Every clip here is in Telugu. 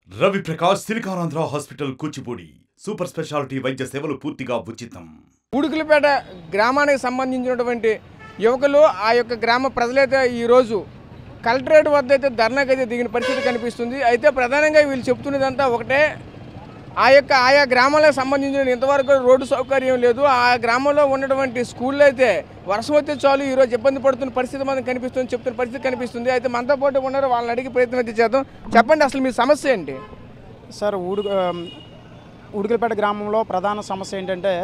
Ravi Prakash Siliconandhra hospital Kuchipudi super speciality వైద్య సేవలు పూర్తిగా ఉచితం. ఉడుకులపేట గ్రామానికి సంబంధించినటువంటి యువకులు ఆ యొక్క గ్రామ ప్రజలైతే ఈరోజు కలెక్టరేట్ వద్ద అయితే ధర్నాకైతే దిగిన పరిస్థితి కనిపిస్తుంది. అయితే ప్రధానంగా వీళ్ళు చెప్తున్నదంతా ఒకటే, ఆయా గ్రామాలకు సంబంధించిన ఇంతవరకు రోడ్డు సౌకర్యం లేదు. ఆ గ్రామంలో ఉన్నటువంటి స్కూల్లో అయితే వర్షం వచ్చే చాలు ఈరోజు ఇబ్బంది పడుతున్న పరిస్థితి మనకు కనిపిస్తుంది, చెప్తున్న పరిస్థితి కనిపిస్తుంది. అయితే మనతో పాటు ఉన్నారు, వాళ్ళని అడిగి ప్రయత్నం అయితే చేద్దాం. చెప్పండి, అసలు మీ సమస్య ఏంటి? సార్, ఉడుకులపేట గ్రామంలో ప్రధాన సమస్య ఏంటంటే,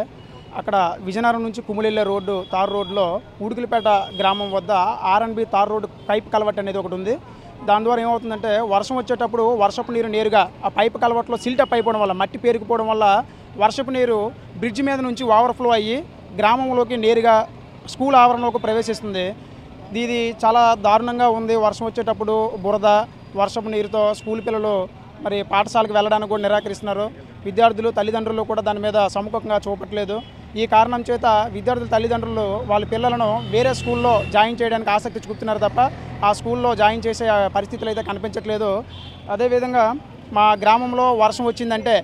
అక్కడ విజయనగరం నుంచి కుమిలిల్లే రోడ్డు తార్ రోడ్లో ఉడుకులపేట గ్రామం వద్ద RNB tar road pipe culvert అనేది ఒకటి ఉంది. దాని ద్వారా ఏమవుతుందంటే, వర్షం వచ్చేటప్పుడు వర్షపు నీరు నేరుగా ఆ పైప్ కలవట్లో సిల్టప్ అయిపోవడం వల్ల, మట్టి పేరుకుపోవడం వల్ల వర్షపు నీరు బ్రిడ్జ్ మీద నుంచి ఓవర్ఫ్లో అయ్యి గ్రామంలోకి నేరుగా స్కూల్ ఆవరణలోకి ప్రవేశిస్తుంది. ఇది చాలా దారుణంగా ఉంది. వర్షం వచ్చేటప్పుడు బురద, వర్షపు నీరుతో స్కూల్ పిల్లలు మరి పాఠశాలకు వెళ్ళడానికి కూడా నిరాకరిస్తున్నారు. విద్యార్థులు తల్లిదండ్రులు కూడా దాని మీద సముఖంగా చూపట్లేదు. ఈ కారణం చేత విద్యార్థుల తల్లిదండ్రులు వాళ్ళ పిల్లలను వేరే స్కూల్లో జాయిన్ చేయడానికి ఆసక్తి చూపుతున్నారు తప్ప ఆ స్కూల్లో జాయిన్ చేసే పరిస్థితులు అయితే కనిపించట్లేదు. అదేవిధంగా మా గ్రామంలో వర్షం వచ్చిందంటే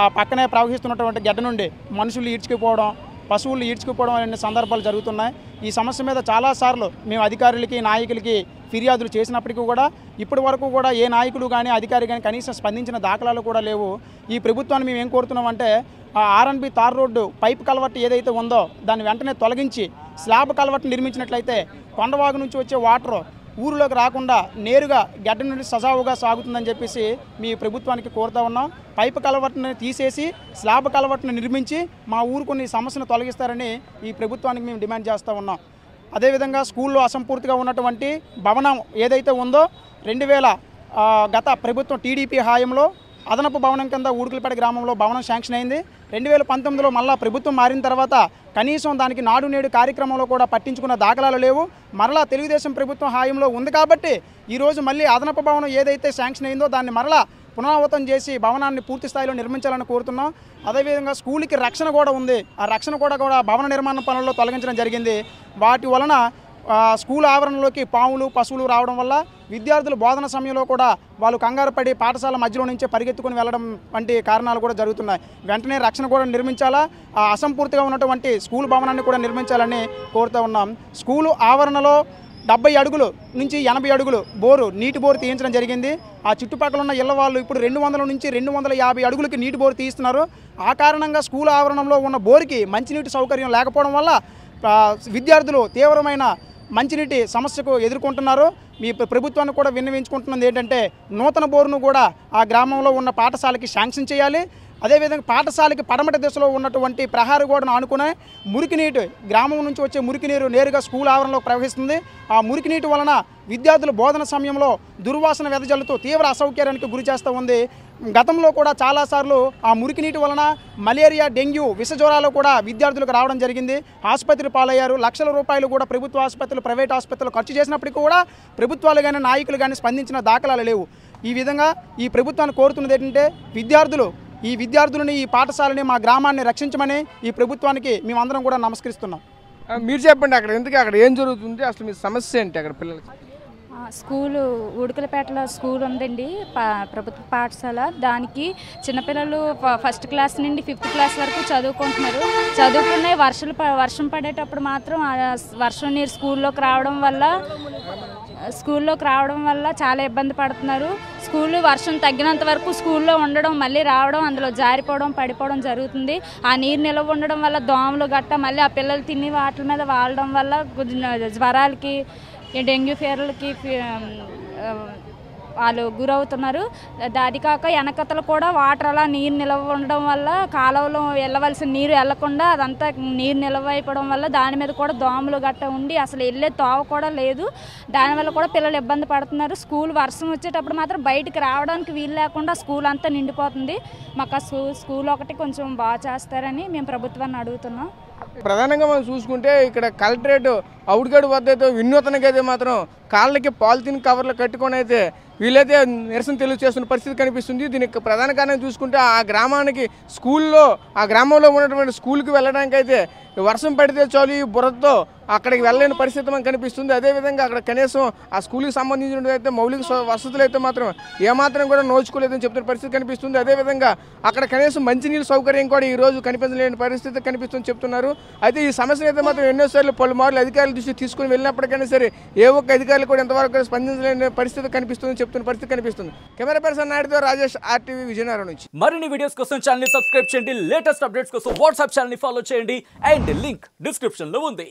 ఆ పక్కనే ప్రవహిస్తున్నటువంటి గడ్డ నుండి మనుషులు ఈడ్చుకుపోవడం, పశువులు ఈడ్చుకుపోవడం అనే సందర్భాలు జరుగుతున్నాయి. ఈ సమస్య మీద చాలాసార్లు మేము అధికారులకి, నాయకులకి ఫిర్యాదులు చేసినప్పటికీ కూడా ఇప్పటి వరకు కూడా ఏ నాయకులు కానీ అధికారి కానీ కనీసం స్పందించిన దాఖలాలు కూడా లేవు. ఈ ప్రభుత్వాన్ని మేము ఏం కోరుతున్నామంటే, ఆ RNB tar road pipe culvert ఏదైతే ఉందో దాన్ని వెంటనే తొలగించి స్లాబ్ కలవట్టు నిర్మించినట్లయితే కొండవాగు నుంచి వచ్చే వాటర్ ఊరిలోకి రాకుండా నేరుగా గడ్డ నుండి సజావుగా సాగుతుందని చెప్పేసి మీ ప్రభుత్వానికి కోరుతా ఉన్నాం. పైపు కలవట్టుని తీసేసి స్లాబ్ కలవట్టును నిర్మించి మా ఊరు కొన్ని సమస్యను తొలగిస్తారని ఈ ప్రభుత్వానికి మేము డిమాండ్ చేస్తూ ఉన్నాం. అదేవిధంగా స్కూల్లో అసంపూర్తిగా ఉన్నటువంటి భవనం ఏదైతే ఉందో 2000 గత ప్రభుత్వం టీడీపీ హాయంలో అదనపు భవనం కింద ఉడుకులపేట గ్రామంలో భవనం శాంక్షన్ అయింది. 2019లో మళ్ళా ప్రభుత్వం మారిన తర్వాత కనీసం దానికి నాడు నేడు కార్యక్రమంలో కూడా పట్టించుకున్న దాఖలాలు లేవు. మరలా తెలుగుదేశం ప్రభుత్వం హాయంలో ఉంది కాబట్టి ఈరోజు మళ్ళీ అదనపు భవనం ఏదైతే శాంక్షన్ అయిందో దాన్ని మరలా పునరావృతం చేసి భవనాన్ని పూర్తి స్థాయిలో నిర్మించాలని కోరుతున్నాం. అదేవిధంగా స్కూల్కి రక్షణ కూడా ఉంది. ఆ రక్షణ కూడా భవన నిర్మాణ పనుల్లో తొలగించడం జరిగింది. వాటి వలన స్కూల్ ఆవరణలోకి పాములు, పశువులు రావడం వల్ల విద్యార్థులు బోధన సమయంలో కూడా వాళ్ళు కంగారు పడి పాఠశాల మధ్యలో నుంచే పరిగెత్తుకుని వెళ్ళడం వంటి కారణాలు కూడా జరుగుతున్నాయి. వెంటనే రక్షణ కూడా నిర్మించాలా, ఆ అసంపూర్తిగా ఉన్నటువంటి స్కూల్ భవనాన్ని కూడా నిర్మించాలని కోరుతూ ఉన్నాం. స్కూలు ఆవరణలో 70 అడుగులు నుంచి 80 అడుగులు నీటి బోరు తీయించడం జరిగింది. ఆ చుట్టుపక్కల ఉన్న ఇళ్ల వాళ్ళు ఇప్పుడు 200 నుంచి 250 అడుగులకి నీటి బోరు తీయిస్తున్నారు. ఆ కారణంగా స్కూల్ ఆవరణంలో ఉన్న బోరుకి మంచినీటి సౌకర్యం లేకపోవడం వల్ల విద్యార్థులు తీవ్రమైన మంచినీటి సమస్యకు ఎదుర్కొంటున్నారు. మీ ప్రభుత్వాన్ని కూడా విన్నవించుకుంటున్నది ఏంటంటే, నూతన బోరును కూడా ఆ గ్రామంలో ఉన్న పాఠశాలకి శాంక్షన్ చేయాలి. అదేవిధంగా పాఠశాలకి పడమటి దిశలో ఉన్నటువంటి ప్రహారీ గోడను ఆనుకునే మురికి నీటి, గ్రామం నుంచి వచ్చే మురికి నీరు నేరుగా స్కూల్ ఆవరణలో ప్రవహిస్తుంది. ఆ మురికి నీటి వలన విద్యార్థులు బోధన సమయంలో దుర్వాసన వెదజల్లుతూ తీవ్ర అసౌకర్యానికి గురి చేస్తూ ఉంది. గతంలో కూడా చాలాసార్లు ఆ మురికి నీటి వలన మలేరియా, డెంగ్యూ, విష జ్వరాలు కూడా విద్యార్థులకు రావడం జరిగింది. ఆసుపత్రి పాలయ్యారు. లక్షల రూపాయలు కూడా ప్రభుత్వ ఆసుపత్రులు, ప్రైవేట్ ఆసుపత్రులు ఖర్చు చేసినప్పటికీ కూడా ప్రభుత్వాలు కానీ నాయకులు కానీ స్పందించిన దాఖలాలు లేవు. ఈ విధంగా ఈ ప్రభుత్వాన్ని కోరుతున్నది ఏంటంటే, ఈ విద్యార్థులని, ఈ పాఠశాలని, మా గ్రామాన్ని రక్షించమని ఈ ప్రభుత్వానికి మేమందరం కూడా నమస్కరిస్తున్నాం. మీరు చెప్పండి, అక్కడ ఏం జరుగుతుంది, అసలు మీ సమస్య ఏంటి? అక్కడ పిల్లలకి స్కూలు ఉడుకులపేటలో స్కూల్ ఉందండి, ప్రభుత్వ పాఠశాల. దానికి చిన్నపిల్లలు ఫస్ట్ క్లాస్ నుండి 5th క్లాస్ వరకు చదువుకుంటున్నారు. చదువుకునే వర్షం పడేటప్పుడు మాత్రం వర్షం నీరు స్కూల్లోకి రావడం వల్ల చాలా ఇబ్బంది పడుతున్నారు. స్కూల్లో వర్షం తగ్గినంత వరకు స్కూల్లో ఉండడం, మళ్ళీ రావడం, అందులో జారిపోవడం, పడిపోవడం జరుగుతుంది. ఆ నీరు నిల్వ ఉండడం వల్ల దోమలు గట్ట మళ్ళీ ఆ పిల్లలు తిని వాటి మీద వాడడం వల్ల జ్వరాలకి, డెంగ్యూ ఫీవర్లకి వాళ్ళు గురవుతున్నారు. అది కాక వెనకతలు కూడా వాటర్ అలా నీరు నిల్వ ఉండడం వల్ల కాలువలో వెళ్ళవలసిన నీరు వెళ్లకుండా అదంతా నీరు నిల్వ అయిపోవడం వల్ల దాని మీద కూడా దోమలు గట్ట ఉండి అసలు వెళ్ళే తోవ కూడా లేదు. దానివల్ల కూడా పిల్లలు ఇబ్బంది పడుతున్నారు. స్కూల్ వర్షం వచ్చేటప్పుడు మాత్రం బయటికి రావడానికి వీలు లేకుండా స్కూల్ అంతా నిండిపోతుంది. మాకు స్కూల్ ఒకటి కొంచెం బాగా చేస్తారని మేము ప్రభుత్వాన్ని అడుగుతున్నాం. ప్రధానంగా మనం చూసుకుంటే ఇక్కడ కలెక్టరేట్ అవుట్గేట్ వద్ద అయితే వినూతనగా అయితే మాత్రం కాళ్ళకి పాలిథిన్ కవర్లు కట్టుకొని అయితే వీళ్ళైతే నిరసన తెలియజేస్తున్న పరిస్థితి కనిపిస్తుంది. దీనికి ప్రధాన కారణం చూసుకుంటే ఆ గ్రామంలో ఉన్నటువంటి స్కూల్కి వెళ్ళడానికి అయితే వర్షం పడితే చాలు ఈ బురదతో అక్కడికి వెళ్ళలేని పరిస్థితి మనకు కనిపిస్తుంది. అదేవిధంగా అక్కడ కనీసం ఆ స్కూల్కి సంబంధించినట్టు మౌలిక వసతులు అయితే మాత్రం ఏమాత్రం కూడా నోచుకోలేదని చెప్తున్న పరిస్థితి కనిపిస్తుంది. అదేవిధంగా అక్కడ కనీసం మంచినీళ్ళ సౌకర్యం కూడా ఈ రోజు కనిపించలేని పరిస్థితి కనిపిస్తుంది చెప్తున్నారు. అయితే ఈ సమస్యను అయితే మాత్రం ఎన్నోసార్లు పలుమార్లు అధికారుల దృష్టి తీసుకుని వెళ్ళినప్పటికైనా సరే ఏ ఒక్క అధికారులు కూడా ఎంతవరకు స్పందించలేని పరిస్థితి కనిపిస్తుందని చెప్తున్న పరిస్థితి కనిపిస్తుంది. కెమెరా పర్సన్ నాయుడుతో రాజేష్, RTV విజయనగరం నుంచి. మరిన్ని వీడియోస్ కోసం ఛానల్ ని సబ్స్క్రైబ్ చేయండి, లేటెస్ట్ అప్డేట్స్ కోసం వాట్సాప్ ఛానల్ ని ఫాలో చేయండి అండ్ లింక్ డిస్క్రిప్షన్ లో ఉంది.